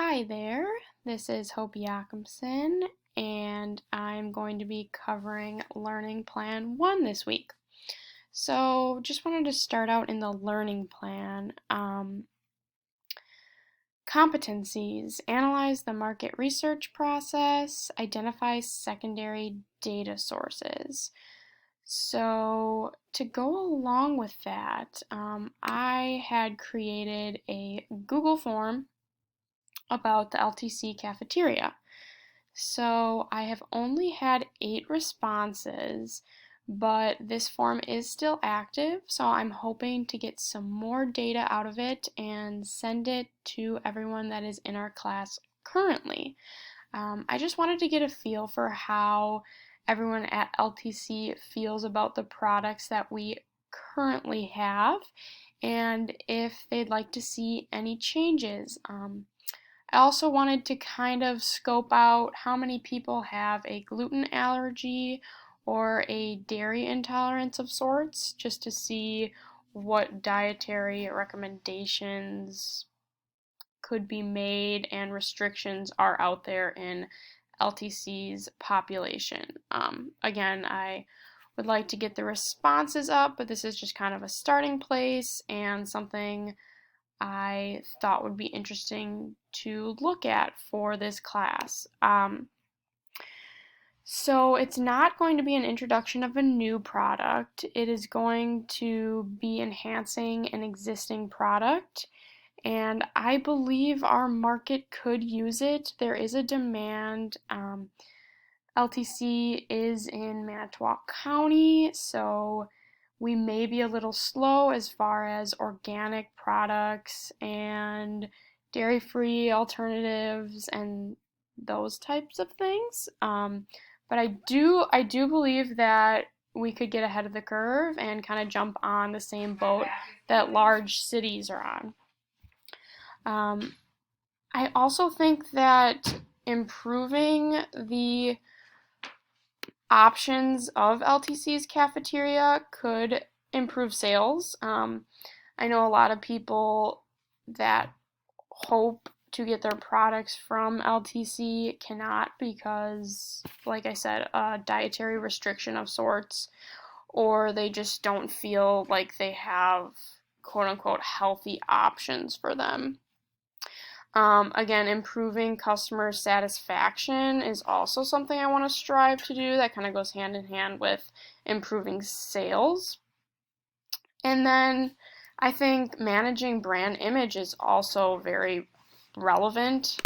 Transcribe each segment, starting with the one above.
Hi there, this is Hope Jakobsen, and I'm going to be covering Learning Plan 1 this week. So, just wanted to start out in the learning plan. Competencies: analyze the market research process, identify secondary data sources. So, to go along with that, I had created a Google form about the LTC cafeteria. So I have only had 8 responses, but this form is still active, so I'm hoping to get some more data out of it and send it to everyone that is in our class currently. I just wanted to get a feel for how everyone at LTC feels about the products that we currently have and if they'd like to see any changes. I also wanted to kind of scope out how many people have a gluten allergy or a dairy intolerance of sorts, just to see what dietary recommendations could be made and restrictions are out there in LTC's population. Again, I would like to get the responses up, but this is just kind of a starting place and something I thought would be interesting to look at for this class. So it's not going to be an introduction of a new product. It is going to be enhancing an existing product, and I believe our market could use it. There is a demand. LTC is in Manitowoc County, so we may be a little slow as far as organic products and dairy-free alternatives and those types of things. But I do believe that we could get ahead of the curve and kind of jump on the same boat that large cities are on. Um, I also think that improving the options of LTC's cafeteria could improve sales. I know a lot of people that hope to get their products from LTC cannot because, like I said, a dietary restriction of sorts, or they just don't feel like they have quote unquote healthy options for them. Again, improving customer satisfaction is also something I want to strive to do. That kind of goes hand in hand with improving sales. And then I think managing brand image is also very relevant.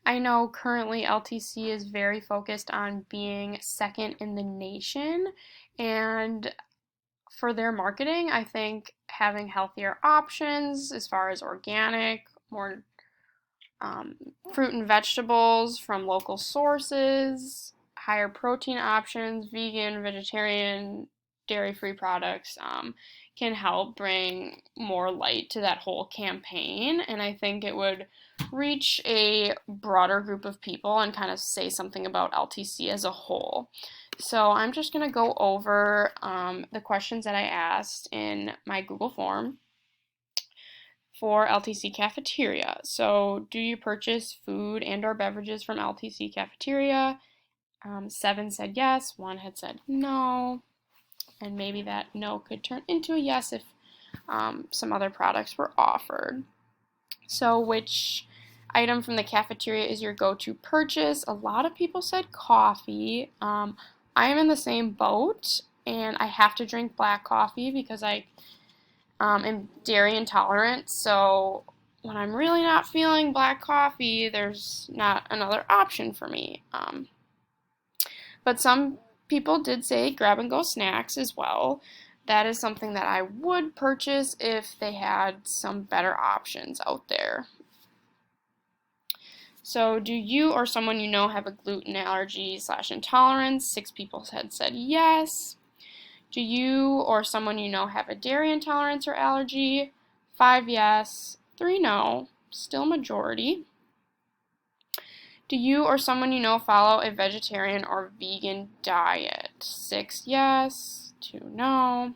I know currently LTC is very focused on being second in the nation, and for their marketing, I think having healthier options as far as organic, more um, fruit and vegetables from local sources, higher protein options, vegan, vegetarian, dairy-free products can help bring more light to that whole campaign. And I think it would reach a broader group of people and kind of say something about LTC as a whole. So I'm just going to go over the questions that I asked in my Google form for LTC Cafeteria. So, do you purchase food and or beverages from LTC Cafeteria? 7 said yes, 1 had said no, and maybe that no could turn into a yes if some other products were offered. So, which item from the cafeteria is your go-to purchase? A lot of people said coffee. I am in the same boat, and I have to drink black coffee because I am dairy intolerant. So when I'm really not feeling black coffee, there's not another option for me. But some people did say grab and go snacks as well. That is something that I would purchase if they had some better options out there. So, do you or someone you know have a gluten allergy / intolerance? 6 people had said yes. Do you or someone you know have a dairy intolerance or allergy? 5 yes, 3 no, still majority. Do you or someone you know follow a vegetarian or vegan diet? 6 yes, 2 no.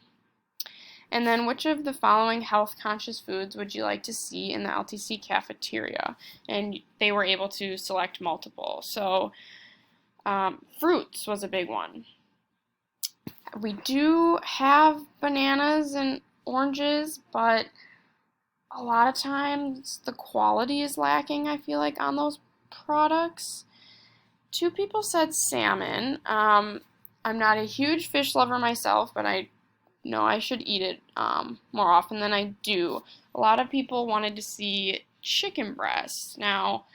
And then which of the following health-conscious foods would you like to see in the LTC cafeteria? And they were able to select multiple. So fruits was a big one. We do have bananas and oranges, but a lot of times the quality is lacking, I feel like, on those products. 2 people said salmon. I'm not a huge fish lover myself, but I know I should eat it more often than I do. A lot of people wanted to see chicken breasts. Now,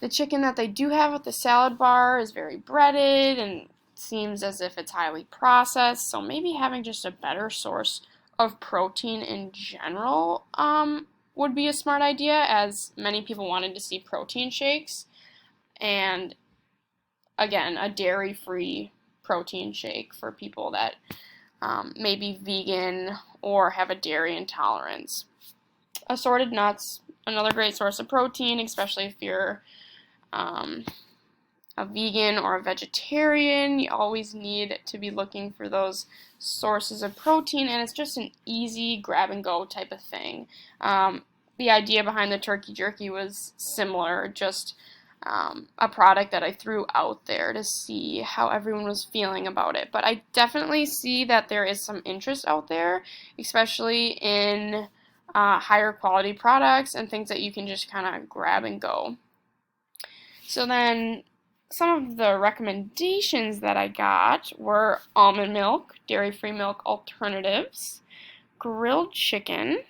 the chicken that they do have at the salad bar is very breaded and seems as if it's highly processed, so maybe having just a better source of protein in general would be a smart idea, as many people wanted to see protein shakes, and again, a dairy-free protein shake for people that may be vegan or have a dairy intolerance. Assorted nuts, another great source of protein, especially if you're a vegan or a vegetarian. You always need to be looking for those sources of protein, and it's just an easy grab and go type of thing. The idea behind the turkey jerky was similar, just a product that I threw out there to see how everyone was feeling about it. But I definitely see that there is some interest out there, especially in higher quality products and things that you can just kind of grab and go. So then some of the recommendations that I got were almond milk, dairy-free milk alternatives, grilled chicken,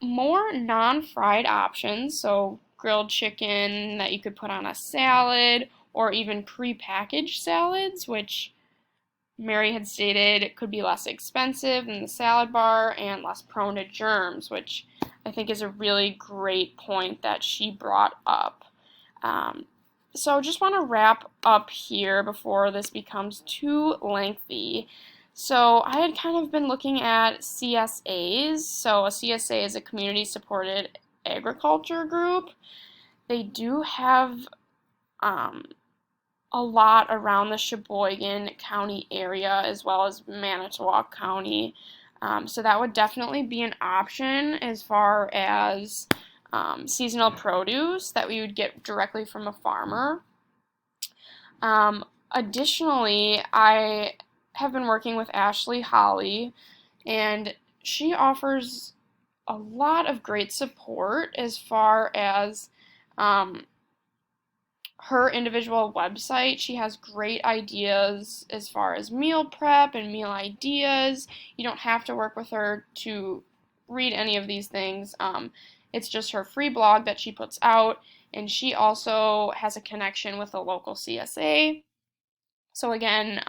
more non-fried options, so grilled chicken that you could put on a salad, or even pre-packaged salads, which Mary had stated it could be less expensive than the salad bar and less prone to germs, which I think is a really great point that she brought up. So just want to wrap up here before this becomes too lengthy. So I had kind of been looking at CSAs. So a CSA is a community-supported agriculture group. They do have a lot around the Sheboygan County area as well as Manitowoc County. So that would definitely be an option as far as seasonal produce that we would get directly from a farmer. Additionally, I have been working with Ashley Holly, and she offers a lot of great support as far as her individual website. She has great ideas as far as meal prep and meal ideas. You don't have to work with her to read any of these things. It's just her free blog that she puts out, and she also has a connection with a local CSA. So again,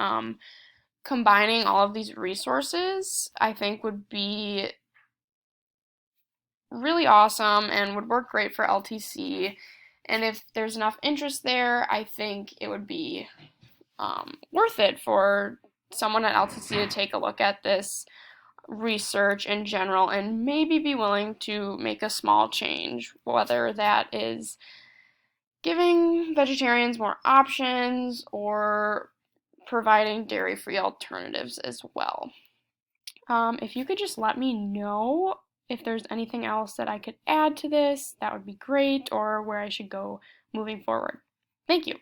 combining all of these resources, I think would be really awesome and would work great for LTC. And if there's enough interest there, I think it would be worth it for someone at LTC to take a look at this research in general and maybe be willing to make a small change, whether that is giving vegetarians more options or providing dairy-free alternatives as well. If you could just let me know if there's anything else that I could add to this, that would be great, or where I should go moving forward. Thank you.